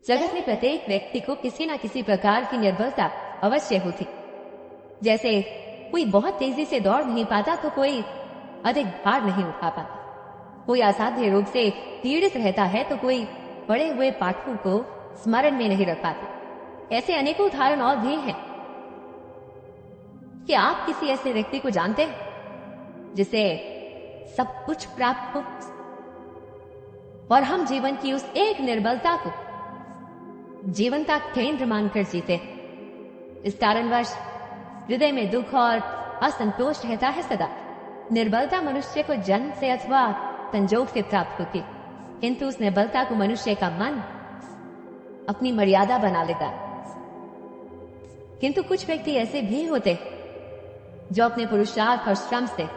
जगत में प्रत्येक व्यक्ति को किसी न किसी प्रकार की निर्बलता अवश्य होती। जैसे कोई बहुत तेजी से दौड़ नहीं पाता तो कोई अधिक भार नहीं उठा पाता, कोई असाध्य रोग से पीड़ित रहता है तो कोई पढ़े हुए पाठों को स्मरण में नहीं रख पाता। ऐसे अनेकों उदाहरण और भी हैं। कि आप किसी ऐसे व्यक्ति को जानते हैं जिसे सब कुछ प्राप्त हो और हम जीवन की उस एक निर्बलता को जीवन का केंद्र मानकर जीते। इस कारणवश हृदय में दुख और असंतोष रहता है सदा। निर्बलता मनुष्य को जन्म से अथवा संजोग से प्राप्त होती, किंतु उस निर्बलता को मनुष्य का मन अपनी मर्यादा बना लेता है। किंतु कुछ व्यक्ति ऐसे भी होते जो अपने पुरुषार्थ और श्रम से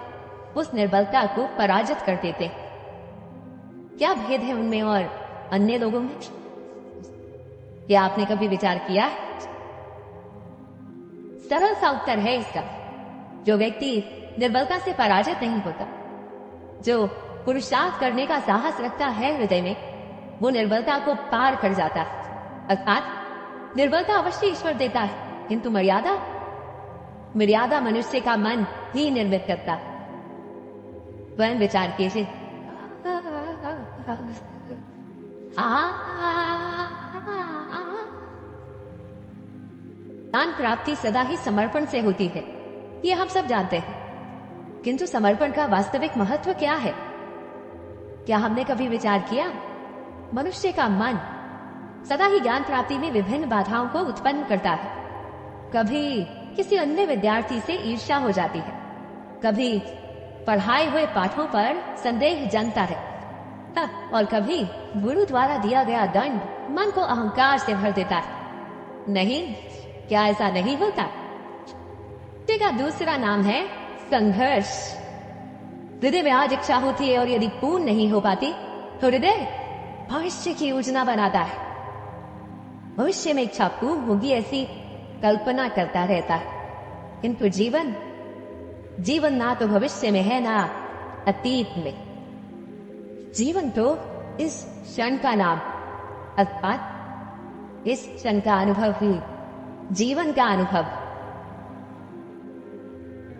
उस निर्बलता को पराजित कर देते। क्या भेद है उनमें और अन्य लोगों में? क्या आपने कभी विचार किया? सरल सा उत्तर है इसका। जो व्यक्ति निर्बलता से पराजित नहीं होता, जो पुरुषार्थ करने का साहस रखता है हृदय में, वो निर्बलता को पार कर जाता है। अर्थात निर्बलता अवश्य ईश्वर देता है, किंतु मर्यादा मनुष्य का मन ही निर्मित करता है। स्वयं विचार कीजिए। ज्ञान प्राप्ति सदा ही समर्पण से होती है, ये हम सब जानते हैं। किंतु समर्पण का वास्तविक महत्व क्या है? क्या हमने कभी विचार किया? मनुष्य का मन सदा ही ज्ञान प्राप्ति में विभिन्न बाधाओं को उत्पन्न करता है। कभी किसी अन्य विद्यार्थी से ईर्ष्या हो जाती है, कभी पढ़ाए हुए पाठों पर संदेह जमता है, और कभी गुरु द्वारा दिया गया दंड मन को अहंकार से भर देता है। नहीं, क्या ऐसा नहीं होता? इसका दूसरा नाम है संघर्ष। हृदय में आज इच्छा होती है और यदि पूर्ण नहीं हो पाती तो हृदय भविष्य की योजना बनाता है। भविष्य में इच्छा पूर्ण होगी ऐसी कल्पना करता रहता है, किंतु जीवन ना तो भविष्य में है ना अतीत में। जीवन तो इस क्षण का नाम, अर्थात इस क्षण का अनुभव ही जीवन का अनुभव।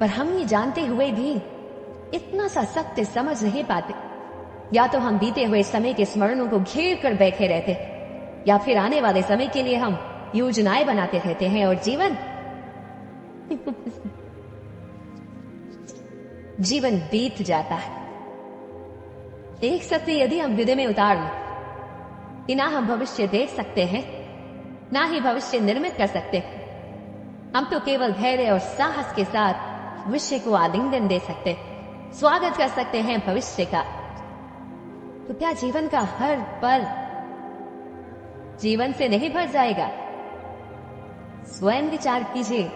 पर हम ये जानते हुए भी इतना सा सत्य समझ नहीं पाते। या तो हम बीते हुए समय के स्मरणों को घेर कर बैठे रहते, या फिर आने वाले समय के लिए हम योजनाएं बनाते रहते हैं और जीवन बीत जाता है। एक सत्य यदि हम हृदय में उतार लें कि ना हम भविष्य देख सकते हैं, ना ही भविष्य निर्मित कर सकते हैं, हम तो केवल धैर्य और साहस के साथ भविष्य को आलिंगन दे सकते, स्वागत कर सकते हैं भविष्य का। तो क्या जीवन का हर पल जीवन से नहीं भर जाएगा? स्वयं विचार कीजिए।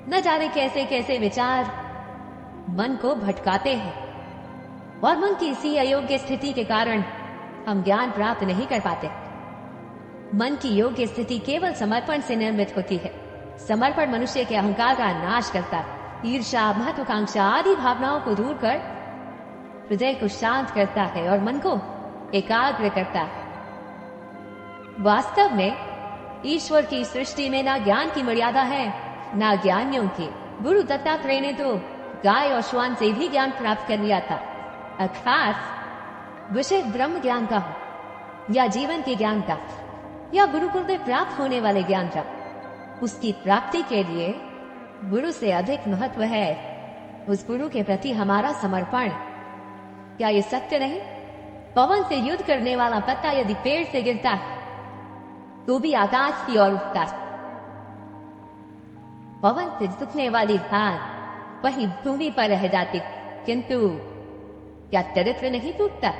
न जाने कैसे कैसे विचार मन को भटकाते हैं और मन की इसी अयोग्य स्थिति के कारण हम ज्ञान प्राप्त नहीं कर पाते। मन की योग्य स्थिति केवल समर्पण से निर्मित होती है। समर्पण मनुष्य के अहंकार का नाश करता है, ईर्ष्या, महत्वाकांक्षा आदि भावनाओं को दूर कर हृदय को शांत करता है और मन को एकाग्र करता है। वास्तव में ईश्वर की सृष्टि में ना ज्ञान की मर्यादा है ना ज्ञानियों की। गुरु दत्तात्रेय ने तो गाय और श्वान से भी ज्ञान प्राप्त कर लिया था। अर्थात विषय ब्रह्म ज्ञान का हो या जीवन के ज्ञान का या गुरुकुल में प्राप्त होने वाले ज्ञान का, उसकी प्राप्ति के लिए गुरु से अधिक महत्व है उस गुरु के प्रति हमारा समर्पण। क्या ये सत्य नहीं? पवन से युद्ध करने वाला पत्ता यदि पेड़ से गिरता है तो भी आकाश की ओर उठता है। पवन से झुकने वाली घास वही भूमि पर रह जाती, किंतु क्या दरिद्र नहीं टूटता?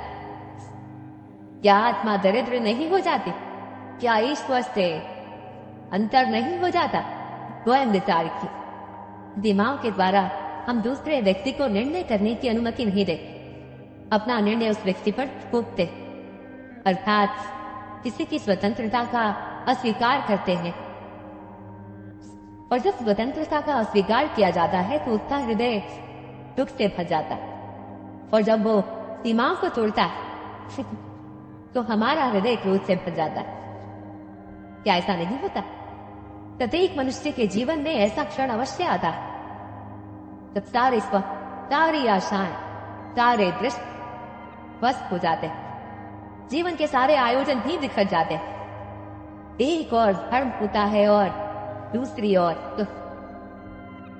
क्या आत्मा दरिद्र नहीं हो जाती? क्या ईश्वर से अंतर नहीं हो जाता? स्वयं विचार की। दिमाग के द्वारा हम दूसरे व्यक्ति को निर्णय करने की अनुमति नहीं देते, अपना निर्णय उस व्यक्ति पर थोपते, अर्थात किसी की स्वतंत्रता का अस्वीकार करते हैं। और जब स्वतंत्रता का अस्वीकार किया जाता है तो उसका हृदय दुख से भर जाता है, और जब वो सीमाओं को तोड़ता है तो हमारा हृदय क्रोध से भर जाता है। क्या ऐसा नहीं होता? प्रत्येक मनुष्य के जीवन में ऐसा क्षण अवश्य आता है जब सारे स्वप्न, सारी आशाएं, सारे दृश्य ध्वस्त हो जाते हैं। जीवन के सारे आयोजन भी बिखर जाते हैं। एक और धर्म होता है और दूसरी ओर तो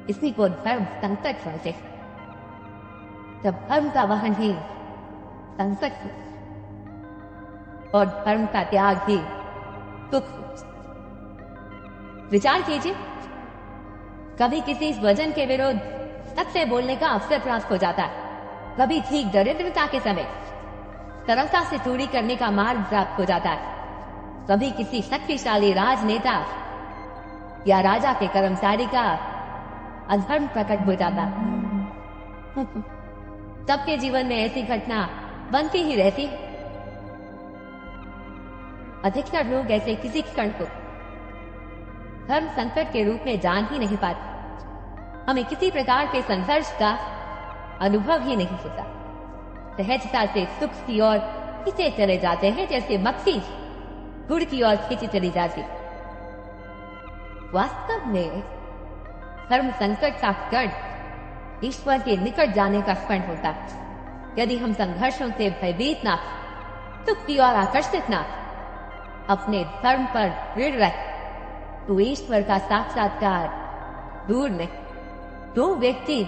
इसी को धर्म संकट समझे। जब धर्म का वहन ही संकट हो और धर्म का त्याग ही दुख हो। विचार कीजिए, कभी किसी वजन के विरुद्ध सच से बोलने का अवसर प्राप्त हो जाता है, कभी ठीक दरिद्रता के समय सरलता से चोरी करने का मार्ग प्राप्त हो जाता है, कभी किसी शक्तिशाली राजनेता या राजा के कर्मचारी का अधर्म प्रकट हो जाता है। सबके जीवन में ऐसी घटना बनती ही रहती है। अधिकतर लोग ऐसे किसी क्षण को धर्म संकट के रूप में जान ही नहीं पाते। हमें किसी प्रकार के संघर्ष का अनुभव ही नहीं होता। सहजता से सुख की ओर खींचे चले जाते हैं, जैसे मक्खी गुड़ की ओर खींची चली जाती। वास्तव में धर्म संकट का क्षण ईश्वर के निकट जाने का क्षण होता है। यदि हम संघर्षों से भयभीत ना, सुख की ओर आकर्षित ना, अपने धर्म पर दृढ़ रहे, तो ईश्वर का साक्षात्कार दूर नहीं। दो व्यक्ति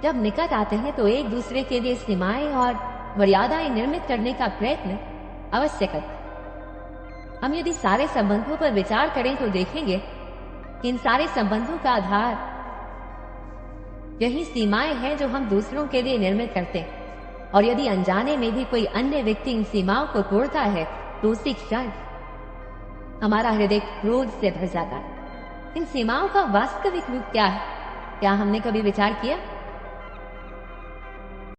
जब निकट आते हैं तो एक दूसरे के लिए सीमाएं और मर्यादाएं निर्मित करने का प्रयत्न अवश्य करते हैं। हम यदि सारे संबंधों पर विचार करें तो देखेंगे कि इन सारे संबंधों का आधार यही सीमाएं हैं जो हम दूसरों के लिए निर्मित करते हैं। और यदि अनजाने में भी कोई अन्य व्यक्ति इन सीमाओं को तोड़ता है तो उसी क्षण हमारा हृदय क्रोध से भर जाता है। इन सीमाओं का वास्तविक रूप क्या है? क्या हमने कभी विचार किया?